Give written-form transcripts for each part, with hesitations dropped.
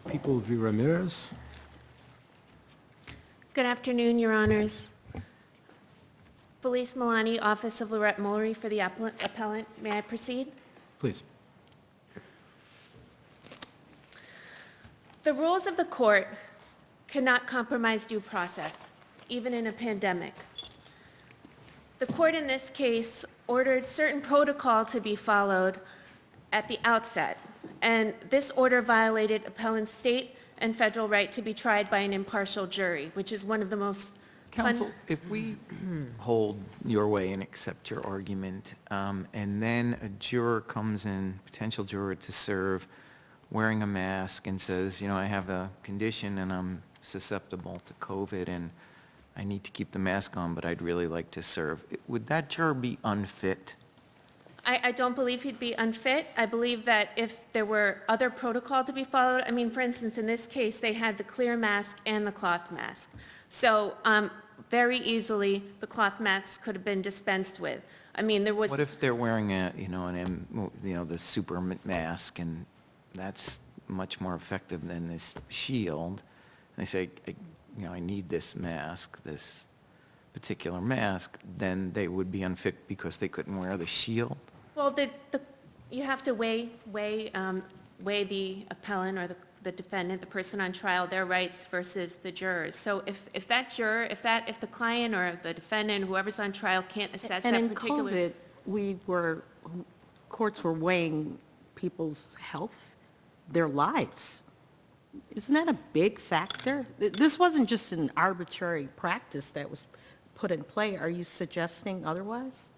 People v. Ramirez. Good afternoon, Your Honors. Felice Milani, Office of Lorette Mullery for the appellant. May I proceed? Please. The rules of the court cannot compromise due process, even in a pandemic. The court in this case ordered certain protocol to be followed at the outset, and this order violated appellant's state and federal right to be tried by an impartial jury, which is one of the most Counsel, if we hold your way and accept your argument, and then a juror comes in, potential juror to serve, wearing a mask and says, I have a condition and I'm susceptible to COVID and I need to keep the mask on, but I'd really like to serve, would that juror be unfit? I don't believe he'd be unfit. I believe that if there were other protocol to be followed, for instance, in this case, they had the clear mask and the cloth mask. So very easily, the cloth mask could have been dispensed with. There was... What if they're wearing the super mask, and that's much more effective than this shield? And they say, I need this mask, this particular mask, then they would be unfit because they couldn't wear the shield? Well, you have to weigh the appellant or the defendant, the person on trial, their rights versus the jurors. So if that juror, if the client or the defendant, whoever's on trial, can't assess that particular... And in COVID, courts were weighing people's health, their lives. Isn't that a big factor? This wasn't just an arbitrary practice that was put in play. Are you suggesting otherwise?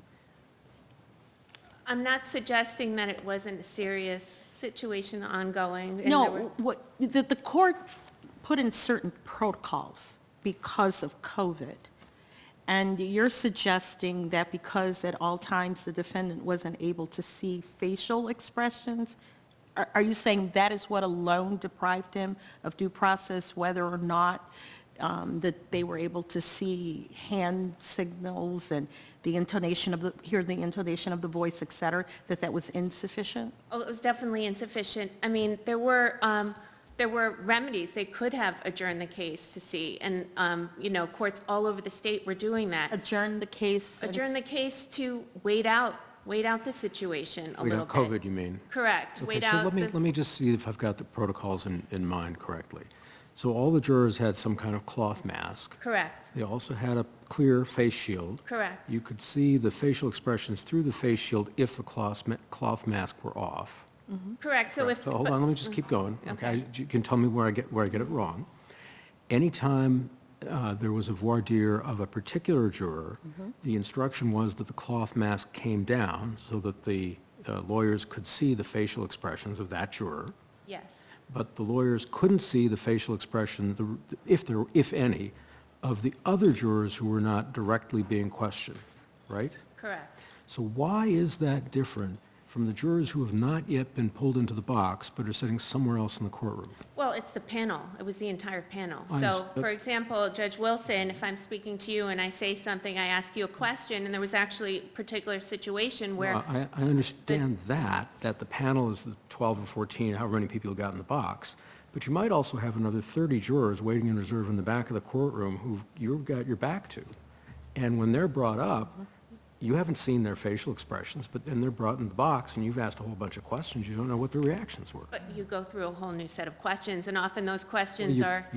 I'm not suggesting that it wasn't a serious situation ongoing. And No, the court put in certain protocols because of COVID. And you're suggesting that because at all times the defendant wasn't able to see facial expressions, are you saying that is what alone deprived him of due process, whether or not that they were able to see hand signals and hear the intonation of the voice, et cetera, that was insufficient? Oh, it was definitely insufficient. There were remedies. They could have adjourned the case to see, and courts all over the state were doing that. Adjourn the case? Adjourn the case to wait out the situation a little bit. COVID, you mean? Correct. Okay, Wait so out. let me just see if I've got the protocols in mind correctly. So all the jurors had some kind of cloth mask. Correct. They also had a clear face shield. Correct. You could see the facial expressions through the face shield if the cloth mask were off. Correct. So if... So hold on, let me just keep going. Okay, you can tell me where I get it wrong. Anytime there was a voir dire of a particular juror, the instruction was that the cloth mask came down so that the lawyers could see the facial expressions of that juror. Yes. But the lawyers couldn't see the facial expression, if any, of the other jurors who were not directly being questioned, right? Correct. So why is that different from the jurors who have not yet been pulled into the box but are sitting somewhere else in the courtroom? Well, it's the panel. It was the entire panel. I So, understand. for example, Judge Wilson, if I'm speaking to you and I say something, I ask you a question, and there was actually a particular situation where... Well, I understand that the panel is the 12 or 14, however many people got in the box, but you might also have another 30 jurors waiting in reserve in the back of the courtroom who you've got your back to. And when they're brought up, you haven't seen their facial expressions, but then they're brought in the box and you've asked a whole bunch of questions. You don't know what their reactions were. But you go through a whole new set of questions, and often those questions You are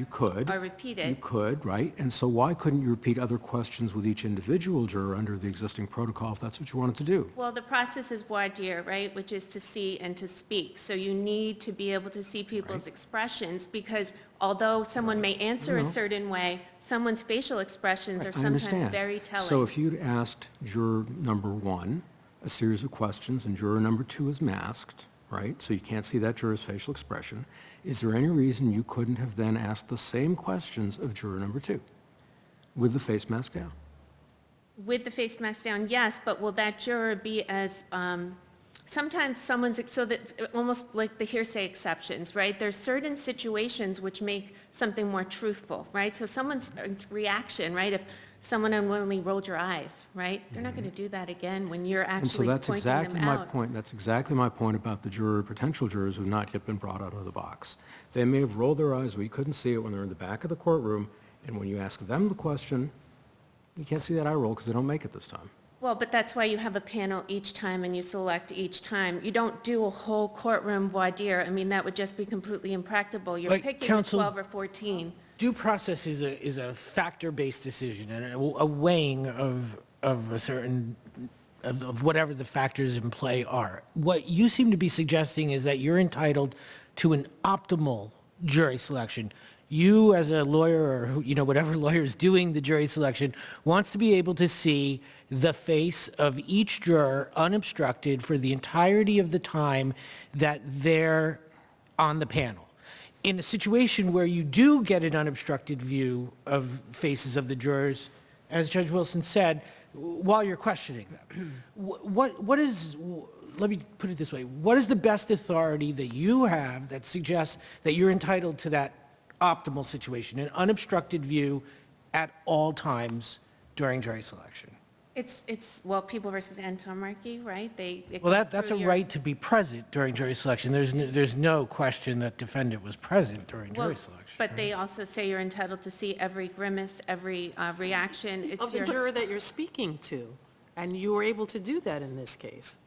repeated. You could, right? And so why couldn't you repeat other questions with each individual juror under the existing protocol if that's what you wanted to do? Well, the process is voir dire, right, which is to see and to speak. So you need to be able to see people's expressions, because although someone may answer a certain way, someone's facial expressions are I sometimes understand. very telling. So if you'd asked juror number 1 a series of questions and juror number 2 is masked, right, so you can't see that juror's facial expression, is there any reason you couldn't have then asked the same questions of juror number 2 with the face mask down? With the face mask down, yes, but will that juror be as... Sometimes so that almost like the hearsay exceptions, right? There's certain situations which make something more truthful, right? So someone's reaction, right? If someone unwillingly rolled your eyes, right? They're not going to do that again when you're And so actually that's pointing them exactly my out. point. That's exactly my point about the potential jurors who have not yet been brought out of the box. They may have rolled their eyes, we couldn't see it when they're in the back of the courtroom, and when you ask them the question, you can't see that eye roll because they don't make it this time. Well, but that's why you have a panel each time and you select each time. You don't do a whole courtroom voir dire. I mean, that would just be completely impractical. You're But picking the counsel- 12 or 14. Due process is a factor-based decision and a weighing of a certain, of whatever the factors in play are. What you seem to be suggesting is that you're entitled to an optimal jury selection. You, as a lawyer, or whatever lawyer is doing the jury selection, wants to be able to see the face of each juror unobstructed for the entirety of the time that they're on the panel. In a situation where you do get an unobstructed view of faces of the jurors, as Judge Wilson said, while you're questioning them, what is, let me put it this way, what is the best authority that you have that suggests that you're entitled to that optimal situation, an unobstructed view at all times during jury selection? Well, People versus Antomarchy, right? Well, that's a right to be present during jury selection. There's no question that defendant was present during jury selection. But they also say you're entitled to see every grimace, every reaction. It's Of the your- juror that you're speaking to, and you were able to do that in this case,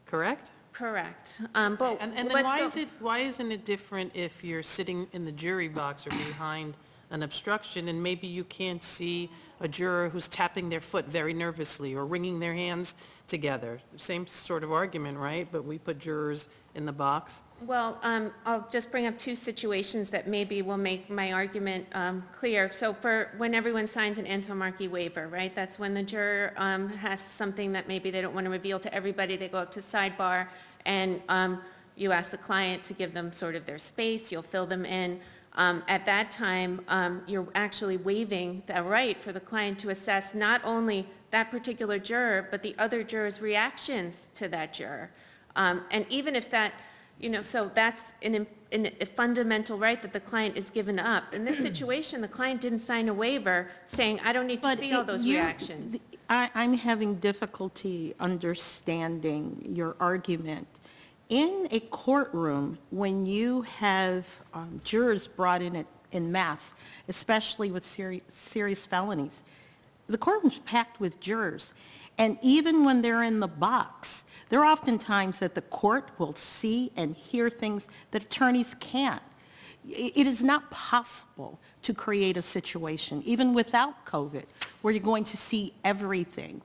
correct? Correct. But And then let's why isn't it different if you're sitting in the jury box or behind an obstruction, and maybe you can't see a juror who's tapping their foot very nervously or wringing their hands together? Same sort of argument, right? But we put jurors in the box. Well, I'll just bring up two situations that maybe will make my argument clear. So for when everyone signs an Antomarchy waiver, right, that's when the juror has something that maybe they don't want to reveal to everybody. They go up to sidebar and you ask the client to give them sort of their space. You'll fill them in. At that time, you're actually waiving the right for the client to assess not only that particular juror, but the other jurors' reactions to that juror. And even if that, so that's a fundamental right that the client is given up. In this situation, the client didn't sign a waiver saying, I don't need to But see all those reactions. I'm having difficulty understanding your argument. In a courtroom, when you have jurors brought in mass, especially with serious felonies, the courtroom's packed with jurors. And even when they're in the box, there are often times that the court will see and hear things that attorneys can't. It is not possible to create a situation, even without COVID, where you're going to see everything.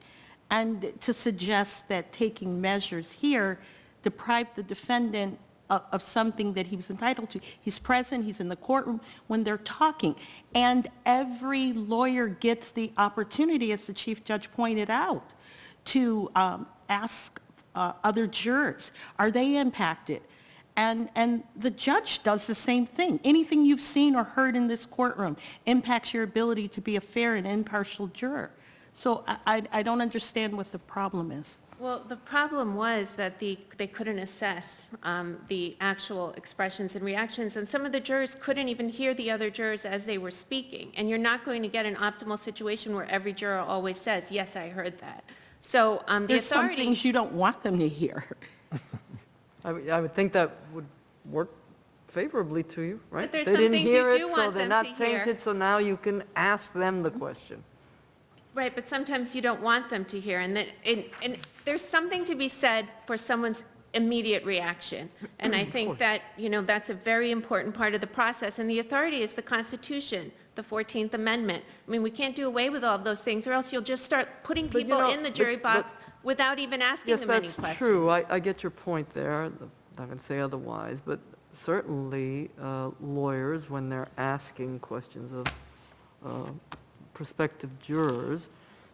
And to suggest that taking measures here deprived the defendant of something that he was entitled to. He's present, he's in the courtroom when they're talking. And every lawyer gets the opportunity, as the Chief Judge pointed out, to ask other jurors, are they impacted? And the judge does the same thing. Anything you've seen or heard in this courtroom impacts your ability to be a fair and impartial juror. So I don't understand what the problem is. Well, the problem was that they couldn't assess the actual expressions and reactions, and some of the jurors couldn't even hear the other jurors as they were speaking. And you're not going to get an optimal situation where every juror always says, yes, I heard that. So the There's some authority... things you don't want them to hear. I would think that would work favorably to you, right? But there's They some didn't things you hear do it, so want they're them not to hear. tainted, so now you can ask them the question. Right, but sometimes you don't want them to hear, and there's something to be said for someone's immediate reaction. And I think that, that's a very important part of the process, and the authority is the Constitution, the 14th Amendment. I mean, we can't do away with all of those things, or else you'll just start putting But, people in the jury box without even asking Yes, them any that's questions. true. I get your point there. I'm not going to say otherwise, but certainly lawyers, when they're asking questions of prospective jurors,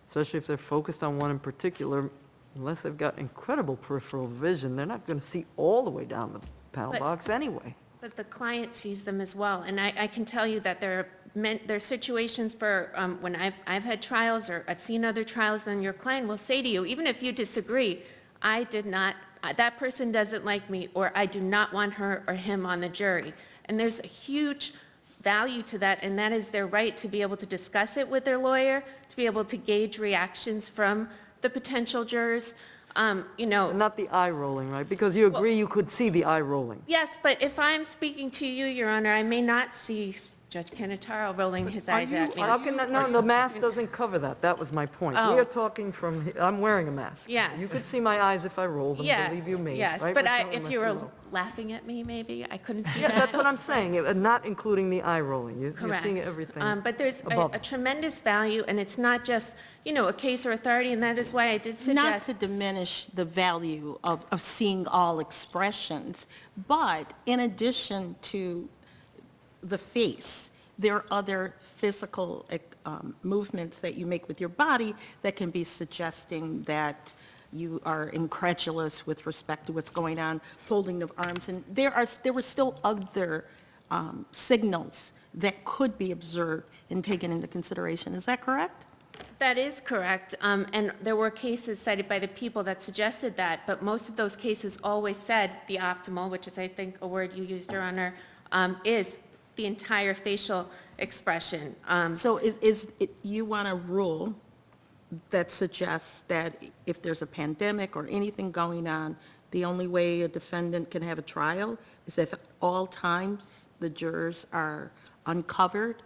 especially if they're focused on one in particular, unless they've got incredible peripheral vision, they're not going to see all the way down the panel But- box anyway. But the client sees them as well, and I can tell you that there are situations for when I've had trials or I've seen other trials, and your client will say to you, even if you disagree, that person doesn't like me, or I do not want her or him on the jury. And there's a huge value to that, and that is their right to be able to discuss it with their lawyer, to be able to gauge reactions from the potential jurors. You know, And not the eye rolling, right? Because you agree you could see the eye rolling. yes, but if I'm speaking to you, Your Honor, I may not see Judge Canataro rolling his eyes at me. How can that, no, the mask doesn't cover that. That was my point. We Oh. are talking from, I'm wearing a mask. Yes. You could see my eyes if I roll them, Yes, believe you me. yes, right? but We're talking if about you were below. laughing at me, maybe, I couldn't see Yeah, that. that's what I'm saying, not including the eye rolling. You're Correct. seeing everything But there's above. a tremendous value, and it's not just, you know, a case or authority, and that is why I did Not suggest. to diminish the value of seeing all expressions, but in addition to the face, there are other physical movements that you make with your body that can be suggesting that you are incredulous with respect to what's going on, folding of arms, and there were still other signals that could be observed and taken into consideration. Is that correct? That is correct, and there were cases cited by the people that suggested that, but most of those cases always said the optimal, which is, I think, a word you used, Your Honor, is the entire facial expression. So you want a rule that suggests that if there's a pandemic or anything going on, the only way a defendant can have a trial is if at all times the jurors are uncovered?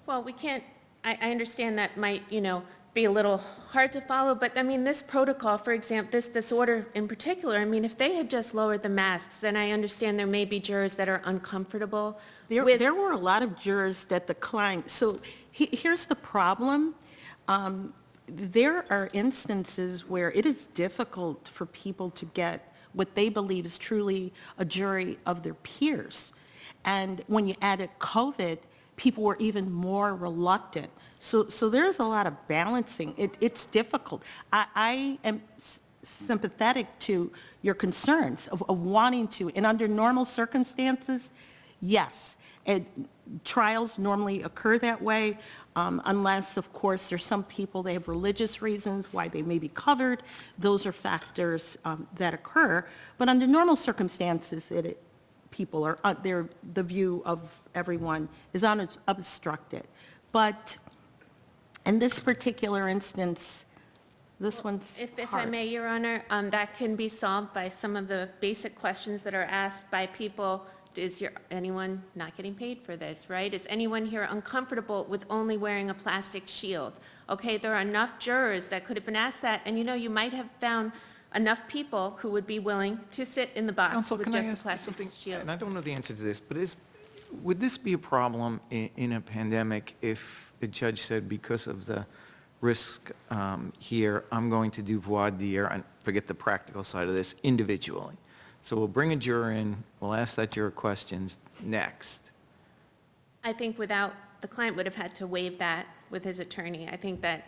Well, we can't, I understand that might, you know, be a little hard to follow, but I mean, this protocol, for example, this order in particular, I mean, if they had just lowered the masks, then I understand there may be jurors that are uncomfortable with. There were a lot of jurors that declined. So here's the problem. There are instances where it is difficult for people to get what they believe is truly a jury of their peers. And when you added COVID, people were even more reluctant. So there's a lot of balancing. It's difficult. I am sympathetic to your concerns of wanting to, and under normal circumstances, yes. Trials normally occur that way, unless, of course, there's some people, they have religious reasons why they may be covered. Those are factors that occur. But under normal circumstances, people are, the view of everyone is unobstructed. But in this particular instance, this one's If I hard. may, Your Honor, that can be solved by some of the basic questions that are asked by people. Is anyone not getting paid for this, right? Is anyone here uncomfortable with only wearing a plastic shield? Okay, there are enough jurors that could have been asked that, and you know, you might have found enough people who would be willing to sit in the box Counsel, with can I just a ask you plastic something? shield. And I don't know the answer to this, but would this be a problem in a pandemic if a judge said, because of the risk here, I'm going to do voir dire, and forget the practical side of this, individually? So we'll bring a juror in, we'll ask that juror questions next. I think the client would have had to waive that with his attorney. I think that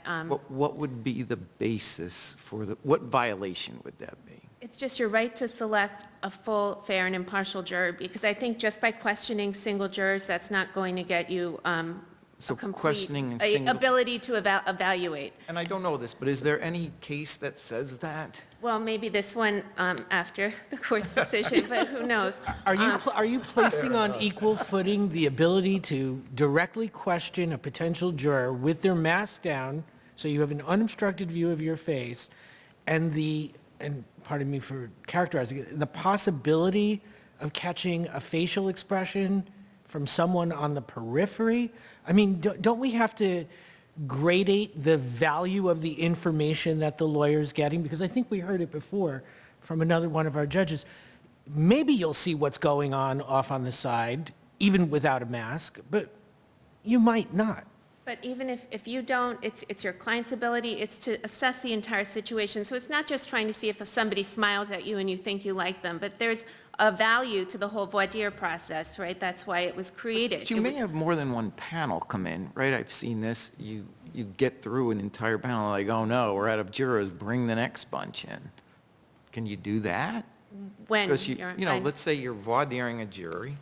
What would be the basis for what violation would that be? it's just your right to select a full, fair, and impartial juror, because I think just by questioning single jurors, that's not going to get you So a complete questioning single- ability to evaluate. And I don't know this, but is there any case that says that? Well, maybe this one after the court's decision, but who knows? Are you placing on equal footing the ability to directly question a potential juror with their mask down, so you have an unobstructed view of your face, and pardon me for characterizing it, the possibility of catching a facial expression from someone on the periphery? I mean, don't we have to gradate the value of the information that the lawyer's getting? Because I think we heard it before from another one of our judges. Maybe you'll see what's going on off on the side, even without a mask, but you might not. But even if you don't, it's your client's ability, it's to assess the entire situation. So it's not just trying to see if somebody smiles at you and you think you like them, but there's a value to the whole voir dire process, right? That's why it was created. But you may have more than one panel come in, right? I've seen this. You get through an entire panel, like, oh no, we're out of jurors, bring the next bunch in. Can you do that? When Because you're- let's say you're voir diring a jury,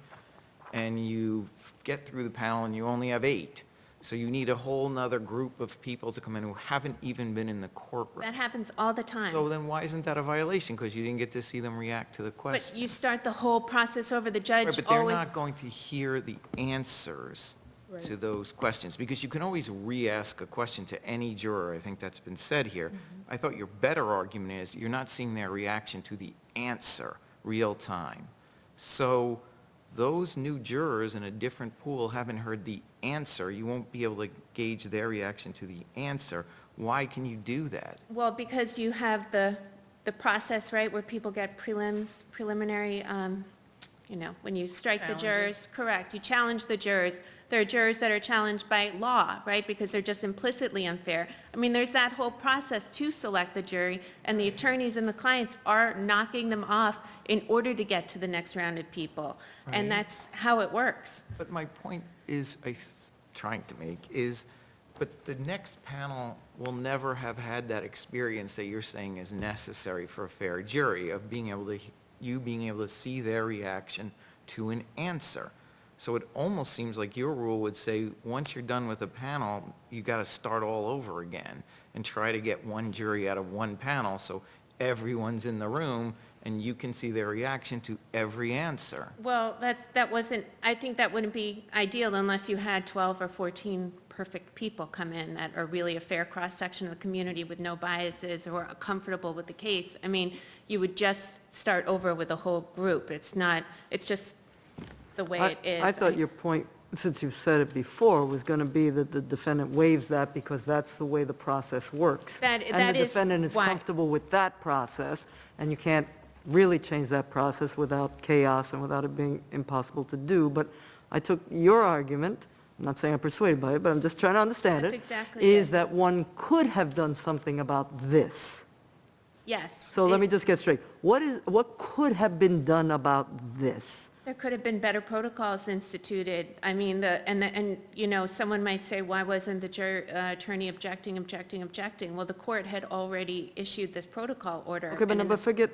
and you get through the panel and you only have 8. So you need a whole nother group of people to come in who haven't even been in the courtroom. That happens all the time. So then why isn't that a violation? Because you didn't get to see them react to the But question. you start the whole process over. The judge Right, but they're always... not going to hear the answers to those questions, because you can always re-ask a question to any juror. I think that's been said here. I thought your better argument is you're not seeing their reaction to the answer real time. So those new jurors in a different pool haven't heard the answer. You won't be able to gauge their reaction to the answer. Why can you do that? Well, because you have the process, right, where people get preliminary, when you strike the jurors. Correct, you challenge the jurors. There are jurors that are challenged by law, right, because they're just implicitly unfair. I mean, there's that whole process to select the jury, and the attorneys and the clients are knocking them off in order to get to the next round of people. And that's how it works. But my point is, trying to make, is, but the next panel will never have had that experience that you're saying is necessary for a fair jury, of being able to see their reaction to an answer. So it almost seems like your rule would say, once you're done with a panel, you got to start all over again and try to get one jury out of one panel so everyone's in the room and you can see their reaction to every answer. Well, I think that wouldn't be ideal unless you had 12 or 14 perfect people come in that are really a fair cross-section of the community with no biases or are comfortable with the case. I mean, you would just start over with a whole group. It's just the way it is. I thought your point, since you've said it before, was going to be that the defendant waives that because that's the way the process works. That And the is defendant is why. comfortable with that process, and you can't really change that process without chaos and without it being impossible to do. But I took your argument, I'm not saying I'm persuaded by it, but I'm just trying to understand That's it, exactly is it. that one could have done something about this. Yes. So let me just get straight. What could have been done about this? There could have been better protocols instituted. I mean, someone might say, why wasn't the attorney objecting? Well, the court had already issued this protocol order. Okay, but forget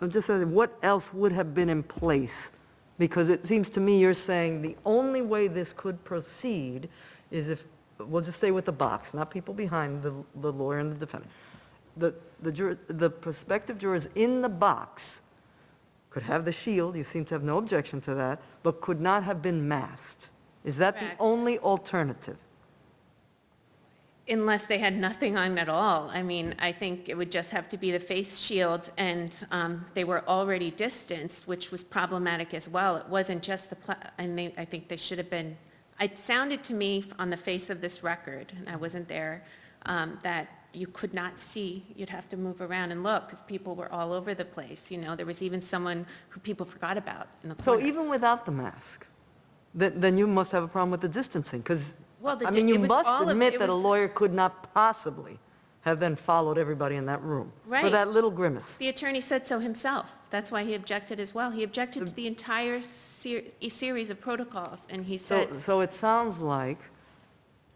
I'm just saying, what else would have been in place? Because it seems to me you're saying the only way this could proceed is if, we'll just stay with the box, not people behind the lawyer and the defendant. The prospective jurors in the box could have the shield, you seem to have no objection to that, but could not have been masked. Is that the Correct. only alternative? Unless they had nothing on at all. I mean, I think it would just have to be the face shield, and they were already distanced, which was problematic as well. It wasn't just I think they should have been, it sounded to me on the face of this record, and I wasn't there, that you could not see, you'd have to move around and look, because people were all over the place. There was even someone who people forgot about in the corner. So even without the mask, then you must have a problem with the distancing, because, Well, I mean, you it was must all of- admit it that a was- lawyer could not possibly have then followed everybody in that room. For Right. that little grimace. The attorney said so himself. That's why he objected as well. He objected to the entire series of protocols, and he said, So it sounds like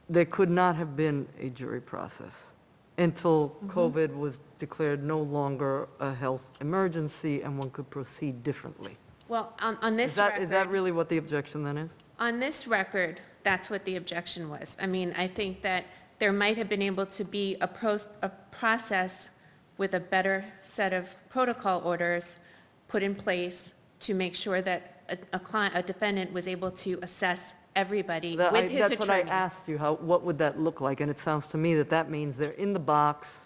there could not have been a jury process until COVID was declared no longer a health emergency and one could proceed differently. well, on this Is that record, really what the objection then is? on this record, that's what the objection was. I mean, I think that there might have been able to be a process with a better set of protocol orders put in place to make sure that a defendant was able to assess everybody with his That's what I attorney. asked you, what would that look like? And it sounds to me that means they're in the box,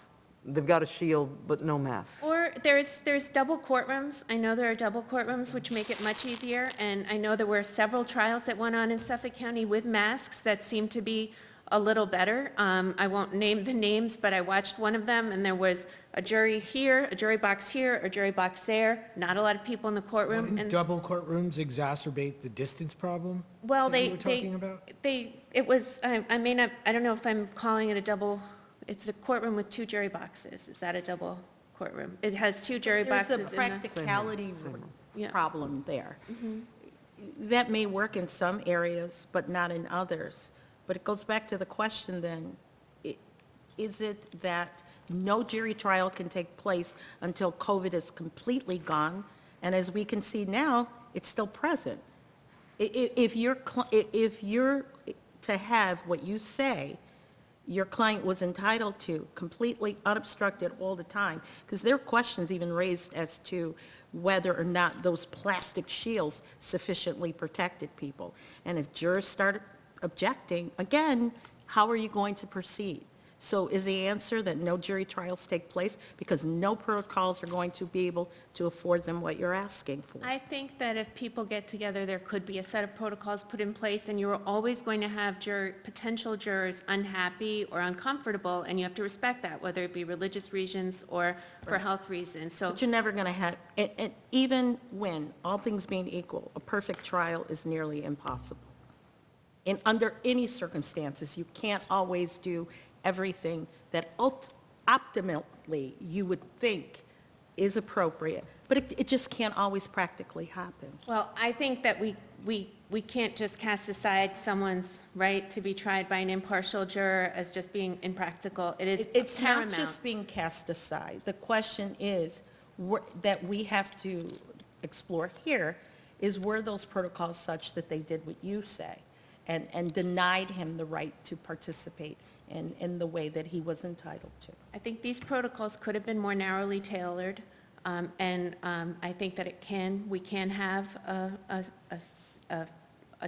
they've got a shield, but no mask. Or there's double courtrooms. I know there are double courtrooms, which make it much easier. And I know there were several trials that went on in Suffolk County with masks that seemed to be a little better. I won't name the names, but I watched one of them, and there was a jury here, a jury box here, a jury box there, not a lot of people in the courtroom. Wouldn't And double courtrooms exacerbate the distance problem? well, that you they, were talking about? it was, I may not, I don't know if I'm calling it a double, it's a courtroom with two jury boxes. Is that a double courtroom? It has two jury There's boxes a in the... practicality Yeah. problem there. That may work in some areas, but not in others. But it goes back to the question then, is it that no jury trial can take place until COVID is completely gone? And as we can see now, it's still present. If your to have what you say your client was entitled to, completely unobstructed all the time, because there are questions even raised as to whether or not those plastic shields sufficiently protected people. And if jurors start objecting, again, how are you going to proceed? So is the answer that no jury trials take place because no protocols are going to be able to afford them what you're asking for? I think that if people get together, there could be a set of protocols put in place, and you're always going to have potential jurors unhappy or uncomfortable, and you have to respect that, whether it be religious reasons or for health reasons. So But you're never going to have, and even when, all things being equal, a perfect trial is nearly impossible. And under any circumstances, you can't always do everything that optimally you would think is appropriate, but it just can't always practically happen. Well, I think that we can't just cast aside someone's right to be tried by an impartial juror as just being impractical. It is It's not paramount. just being cast aside. The question is, that we have to explore here, is were those protocols such that they did what you say and denied him the right to participate in the way that he was entitled to? I think these protocols could have been more narrowly tailored, and I think that we can have a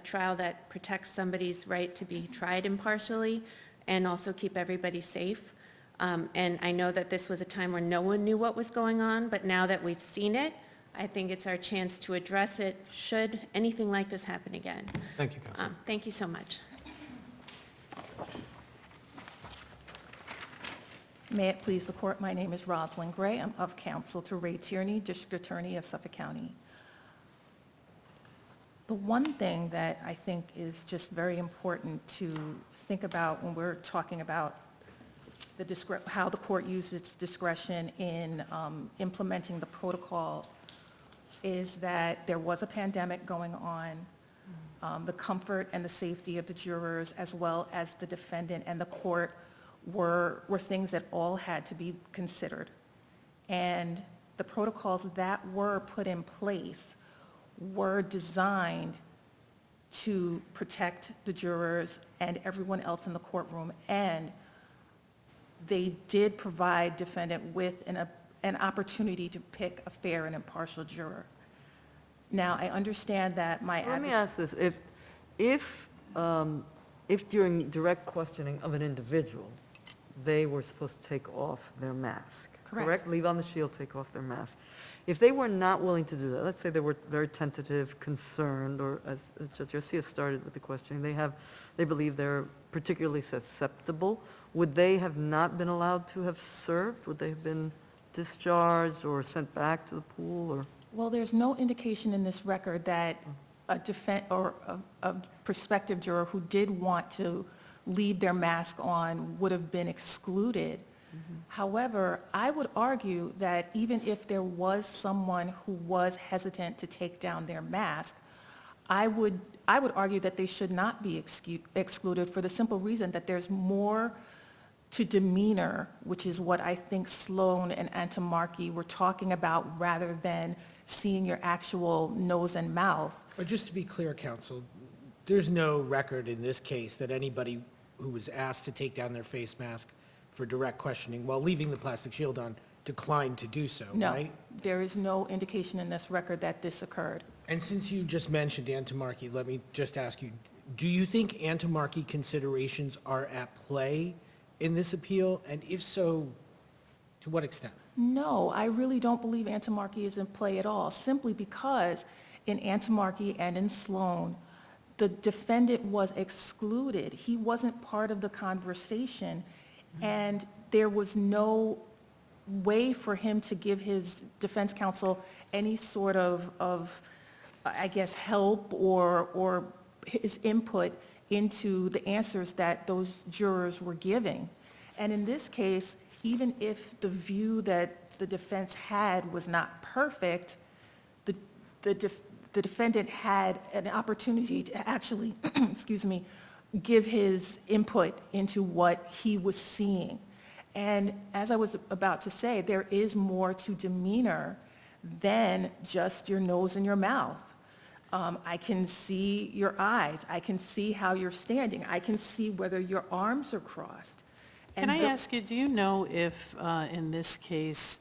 trial that protects somebody's right to be tried impartially and also keep everybody safe. And I know that this was a time where no one knew what was going on, but now that we've seen it, I think it's our chance to address it should anything like this happen again. Thank you, Counsel. Thank you so much. May it please the court, my name is Rosalind Gray. I'm of counsel to Ray Tierney, District Attorney of Suffolk County. The one thing that I think is just very important to think about when we're talking about how the court uses its discretion in implementing the protocols is that there was a pandemic going on. The comfort and the safety of the jurors, as well as the defendant and the court, were things that all had to be considered. And the protocols that were put in place were designed to protect the jurors and everyone else in the courtroom, and they did provide defendant with an opportunity to pick a fair and impartial juror. Now, I understand that Let me ask this, if during direct questioning of an individual, they were supposed to take off their mask, correct? Leave on the shield, take off their mask. If they were not willing to do that, let's say they were very tentative, concerned, or as Judge Garcia started with the questioning, they believe they're particularly susceptible, would they have not been allowed to have served? Would they have been discharged or sent back to the pool, or? Well, there's no indication in this record that a prospective juror who did want to leave their mask on would have been excluded. However, I would argue that even if there was someone who was hesitant to take down their mask, I would argue that they should not be excluded for the simple reason that there's more to demeanor, which is what I think Sloan and Antamarchi were talking about, rather than seeing your actual nose and mouth. But just to be clear, counsel, there's no record in this case that anybody who was asked to take down their face mask for direct questioning while leaving the plastic shield on declined to do so, right? No, there is no indication in this record that this occurred. And since you just mentioned Antamarchi, let me just ask you, do you think Antamarchi considerations are at play in this appeal? And if so, to what extent? No, I really don't believe Antamarchi is in play at all, simply because in Antamarchi and in Sloan, the defendant was excluded. He wasn't part of the conversation, and there was no way for him to give his defense counsel any sort of I guess, help or his input into the answers that those jurors were giving. And in this case, even if the view that the defense had was not perfect, the defendant had an opportunity to actually, excuse me, give his input into what he was seeing. And as I was about to say, there is more to demeanor than just your nose and your mouth. I can see your eyes. I can see how you're standing. I can see whether your arms are crossed. Can I the- ask you, do you know if, in this case,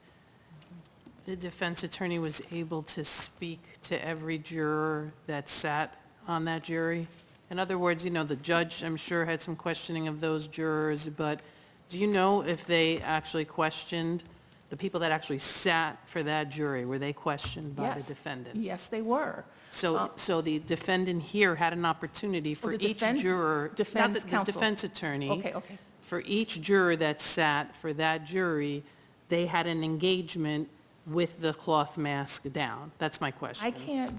the defense attorney was able to speak to every juror that sat on that jury? In other words, the judge, I'm sure, had some questioning of those jurors, but do you know if they actually questioned the people that actually sat for that jury? Were they questioned by the Yes. defendant? Yes, they were. So the defendant here had an opportunity for the each defense- juror, not defense the counsel. defense attorney. Okay. For each juror that sat for that jury, they had an engagement with the cloth mask down. That's my question. I can't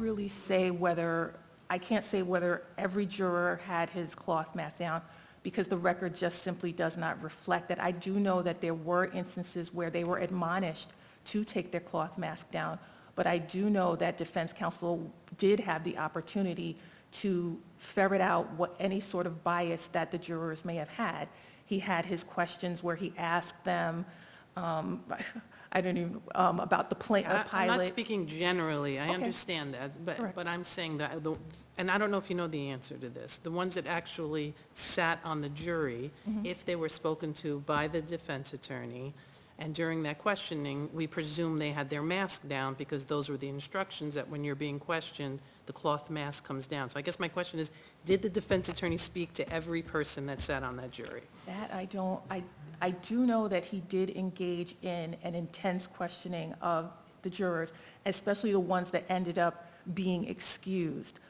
say whether every juror had his cloth mask down, because the record just simply does not reflect that. I do know that there were instances where they were admonished to take their cloth mask down, but I do know that defense counsel did have the opportunity to ferret out any sort of bias that the jurors may have had. He had his questions where he asked them, about the pilot. I'm not speaking generally, I Okay. understand that, Correct. but I'm saying that, and I don't know if you know the answer to this, the ones that actually sat on the jury, if they were spoken to by the defense attorney, and during that questioning, we presume they had their mask down because those were the instructions that when you're being questioned, the cloth mask comes down. So I guess my question is, did the defense attorney speak to every person that sat on that jury? That I do know that he did engage in an intense questioning of the jurors, especially the ones that ended up being excused.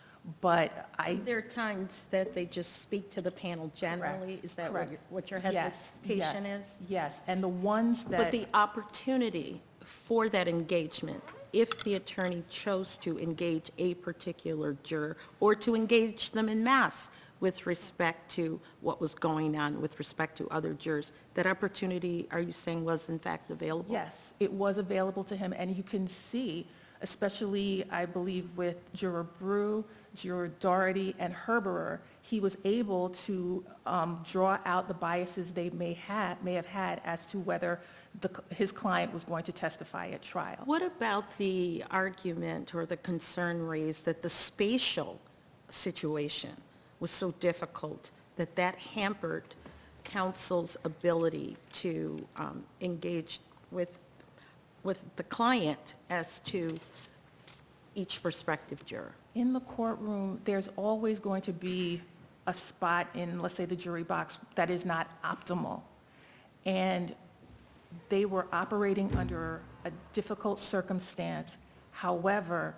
But There are times that they just speak to the panel generally? Correct, Is that correct. what your Yes, hesitation is? Yes, and the ones But that, the opportunity for that engagement, if the attorney chose to engage a particular juror or to engage them en masse with respect to what was going on with respect to other jurors, that opportunity, are you saying, was in fact available? yes, it was available to him, and you can see, especially, I believe, with Juror Brew, Juror Doherty, and Herberer, he was able to draw out the biases they may have had as to whether his client was going to testify at trial. What about the argument or the concern raised that the spatial situation was so difficult that that hampered counsel's ability to engage with the client as to each prospective juror? In the courtroom, there's always going to be a spot in, let's say, the jury box that is not optimal. And they were operating under a difficult circumstance. However,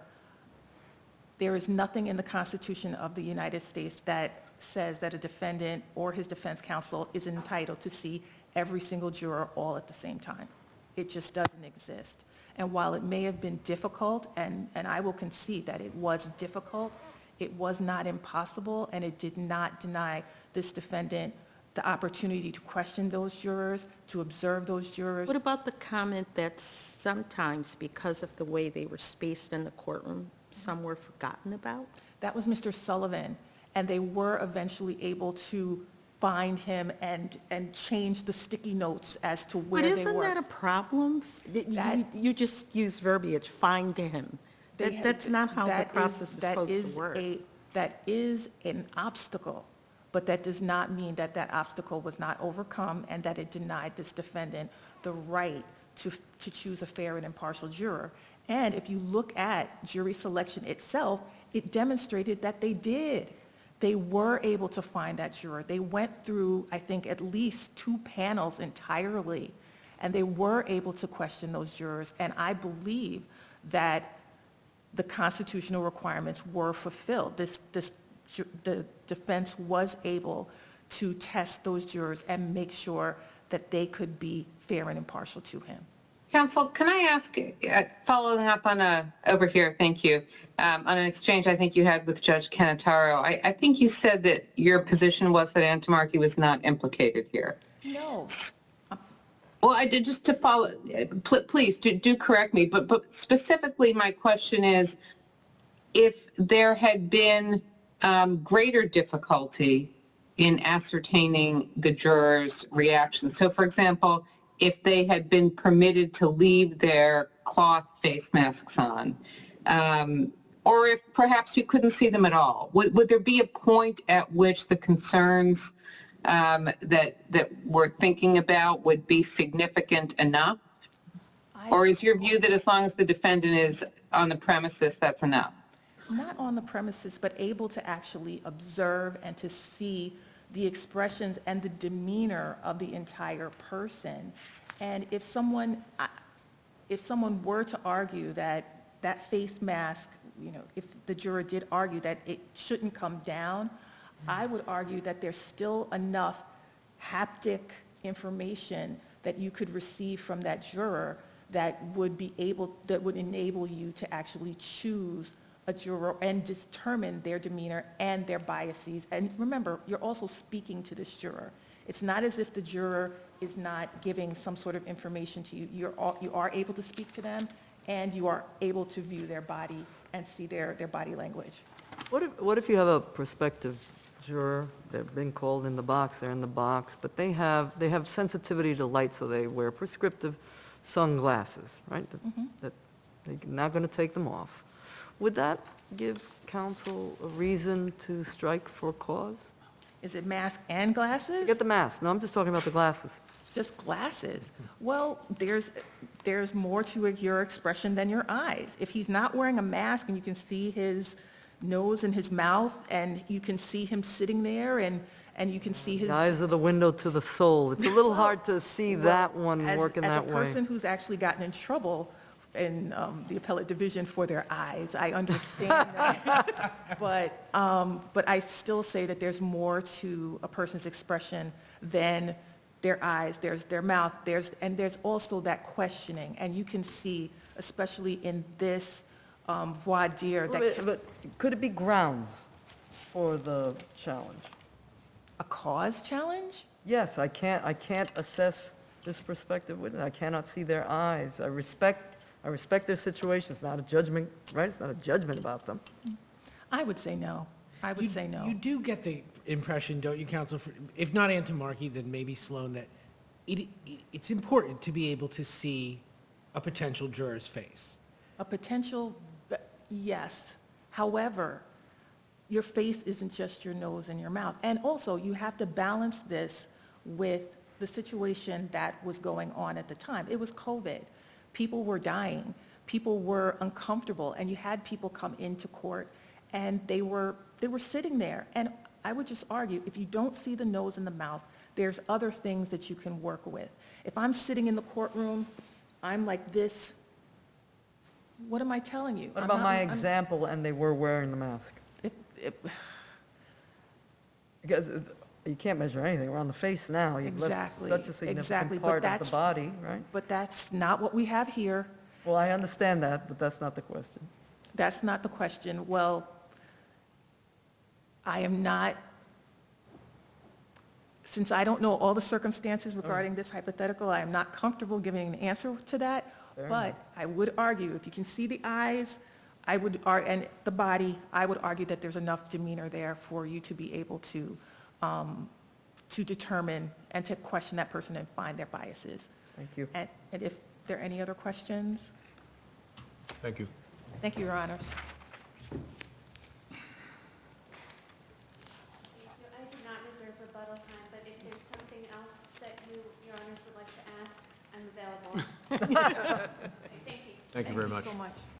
there is nothing in the Constitution of the United States that says that a defendant or his defense counsel is entitled to see every single juror all at the same time. It just doesn't exist. And while it may have been difficult, and I will concede that it was difficult, it was not impossible, and it did not deny this defendant the opportunity to question those jurors, to observe those jurors. What about the comment that sometimes, because of the way they were spaced in the courtroom, some were forgotten about? That was Mr. Sullivan, and they were eventually able to find him and change the sticky notes as to where they were. But isn't that a problem? You just use verbiage, find him. That's not how the process is supposed to work. That is an obstacle, but that does not mean that that obstacle was not overcome and that it denied this defendant the right to choose a fair and impartial juror. And if you look at jury selection itself, it demonstrated that they did. They were able to find that juror. They went through, I think, at least 2 panels entirely, and they were able to question those jurors. And I believe that the constitutional requirements were fulfilled. The defense was able to test those jurors and make sure that they could be fair and impartial to him. Counsel, can I ask, following up on over here, thank you, on an exchange I think you had with Judge Canataro, I think you said that your position was that Antamarchi was not implicated here. No. Well, I did, just to follow, please do correct me, but specifically my question is, if there had been greater difficulty in ascertaining the jurors' reactions. So, for example, if they had been permitted to leave their cloth face masks on, or if perhaps you couldn't see them at all? Would there be a point at which the concerns that we're thinking about would be significant enough? Or is your view that as long as the defendant is on the premises, that's enough? Not on the premises, but able to actually observe and to see the expressions and the demeanor of the entire person. And if someone were to argue that that face mask, if the juror did argue that it shouldn't come down, I would argue that there's still enough haptic information that you could receive from that juror that would enable you to actually choose a juror and determine their demeanor and their biases. And remember, you're also speaking to this juror. It's not as if the juror is not giving some sort of information to you. You are able to speak to them, and you are able to view their body and see their body language. What if you have a prospective juror, they've been called in the box, they're in the box, but they have sensitivity to light, so they wear prescriptive sunglasses, right? That they're not going to take them off. Would that give counsel a reason to strike for cause? Is it mask and glasses? Get the mask. No, I'm just talking about the glasses. Just glasses? Well, there's more to your expression than your eyes. If he's not wearing a mask and you can see his nose and his mouth, and you can see him sitting there, and you can see his... The eyes are the window to the soul. It's a little hard to see that one working that way. As a person who's actually gotten in trouble in the appellate division for their eyes, I understand that. But I still say that there's more to a person's expression than their eyes. There's their mouth, and there's also that questioning. And you can see, especially in this voir dire, But could it be grounds for the challenge? a cause challenge? Yes, I can't assess this prospective witness. I cannot see their eyes. I respect their situation. It's not a judgment, right? It's not a judgment about them. I would say no. I would say no. You do get the impression, don't you, counsel, if not Antimarchi, then maybe Sloan, that it's important to be able to see a potential juror's face. A potential, yes. However, your face isn't just your nose and your mouth. And also, you have to balance this with the situation that was going on at the time. It was COVID. People were dying. People were uncomfortable. And you had people come into court, and they were sitting there. And I would just argue, if you don't see the nose and the mouth, there's other things that you can work with. If I'm sitting in the courtroom, I'm like this, what am I telling you? What about my example, and they were wearing the mask? Because you can't measure anything. We're on the face now. You've left Exactly, such a significant exactly, but part of the that's- body, right? But that's not what we have here. Well, I understand that, but that's not the question. That's not the question. Well, I am not, since I don't know all the circumstances regarding this hypothetical, I am not comfortable giving an answer to that. Fair But enough. I would argue, if you can see the eyes, and the body, I would argue that there's enough demeanor there for you to be able to determine and to question that person and find their biases. Thank you. And if there are any other questions? Thank you. Thank you, Your Honors. I did not reserve rebuttal time, but if there's something else that Your Honors would like to ask, I'm available. Thank you. Thank you very much. Thank you so much.